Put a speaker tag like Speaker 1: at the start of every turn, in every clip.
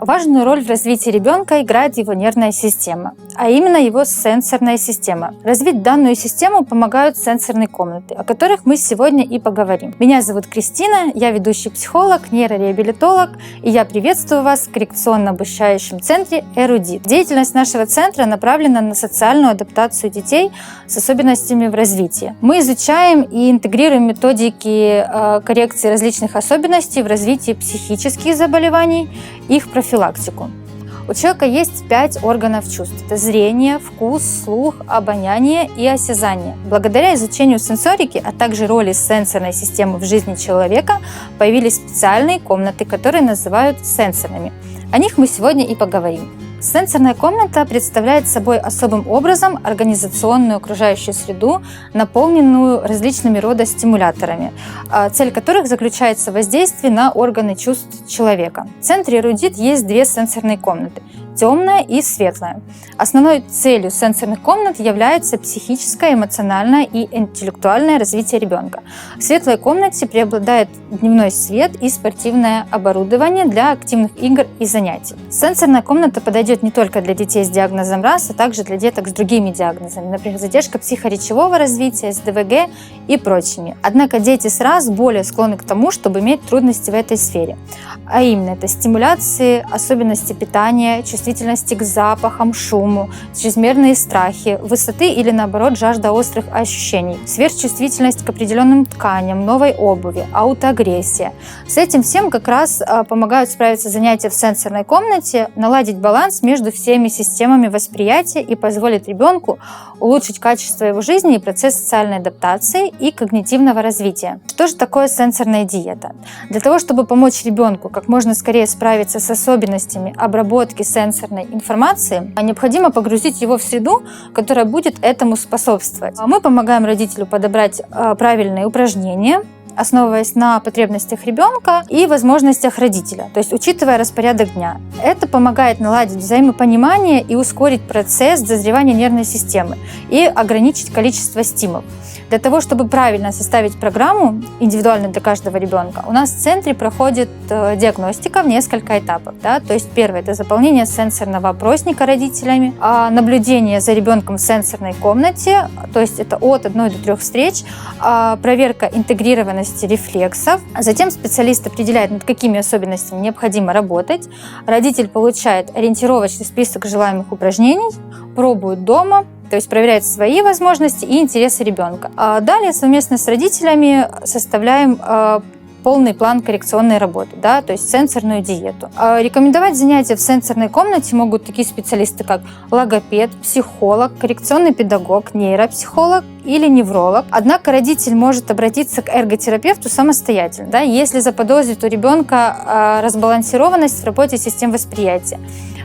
Speaker 1: Важную роль в развитии ребенка играет его нервная система, а именно его сенсорная система. Развить данную систему помогают сенсорные комнаты, о которых мы сегодня и поговорим. Меня зовут Кристина, я ведущий психолог, нейрореабилитолог, и я приветствую вас в коррекционно-обучающем центре «Эрудит». Деятельность нашего центра направлена на социальную адаптацию детей с особенностями в развитии. Мы изучаем и интегрируем методики коррекции различных особенностей в развитии психических заболеваний, их профилактику. У человека есть 5 органов чувств. Это зрение, вкус, слух, обоняние и осязание. Благодаря изучению сенсорики, а также роли сенсорной системы в жизни человека, появились специальные комнаты, которые называют сенсорными. О них мы сегодня и поговорим. Сенсорная комната представляет собой особым образом организационную окружающую среду, наполненную различными рода стимуляторами, цель которых заключается в воздействии на органы чувств человека. В центре «Эрудит» есть 2 сенсорные комнаты – темная и светлая. Основной целью сенсорных комнат является психическое, эмоциональное и интеллектуальное развитие ребенка. В светлой комнате преобладает дневной свет и спортивное оборудование для активных игр и занятий. Сенсорная комната подойдет не только для детей с диагнозом РАС, а также для деток с другими диагнозами, например, задержка психоречевого развития, СДВГ и прочими. Однако дети с РАС более склонны к тому, чтобы иметь трудности в этой сфере. А именно, это стимуляции, особенности питания, чувствительности к запахам, шуму, чрезмерные страхи, высоты или, наоборот, жажда острых ощущений, сверхчувствительность к определенным тканям, новой обуви, аутоагрессия. С этим всем как раз помогают справиться занятия в сенсорной комнате, наладить баланс между всеми системами восприятия и позволит ребенку улучшить качество его жизни и процесс социальной адаптации и когнитивного развития. Что же такое сенсорная диета? Для того, чтобы помочь ребенку как можно скорее справиться с особенностями обработки сенсорной информации, необходимо погрузить его в среду, которая будет этому способствовать. Мы помогаем родителю подобрать правильные упражнения, основываясь на потребностях ребенка и возможностях родителя, то есть учитывая распорядок дня. Это помогает наладить взаимопонимание и ускорить процесс дозревания нервной системы и ограничить количество стимулов. Для того, чтобы правильно составить программу, индивидуально для каждого ребенка, у нас в центре проходит диагностика в несколько этапов. То есть первое – это заполнение сенсорного опросника родителями, наблюдение за ребенком в сенсорной комнате, то есть это от 1 до 3 встреч, проверка интегрированности рефлексов. Затем специалист определяет, над какими особенностями необходимо работать. Родитель получает ориентировочный список желаемых упражнений, пробует дома, то есть проверяет свои возможности и интересы ребенка. Далее совместно с родителями составляем полный план коррекционной работы, то есть сенсорную диету. Рекомендовать занятия в сенсорной комнате могут такие специалисты, как логопед, психолог, коррекционный педагог, нейропсихолог или невролог. Однако родитель может обратиться к эрготерапевту самостоятельно, если заподозрит у ребенка разбалансированность в работе систем восприятия,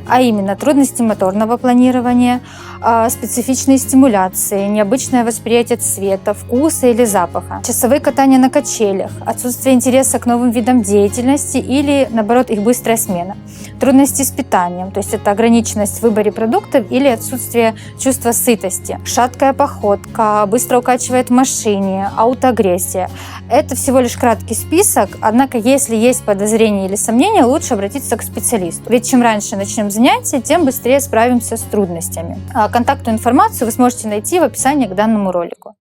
Speaker 1: а именно трудности моторного планирования, специфичные стимуляции, необычное восприятие цвета, вкуса или запаха, часовые катания на качелях, отсутствие интереса к новым видам деятельности или, наоборот, их быстрая смена, трудности с питанием, то есть это ограниченность в выборе продуктов или отсутствие чувства сытости, шаткая походка, быстро укачивает в машине, аутоагрессия. Это всего лишь краткий список, однако если есть подозрения или сомнения, лучше обратиться к специалисту. Ведь чем раньше начнем занятия, тем быстрее справимся с трудностями. Контактную информацию вы сможете найти в описании к данному ролику.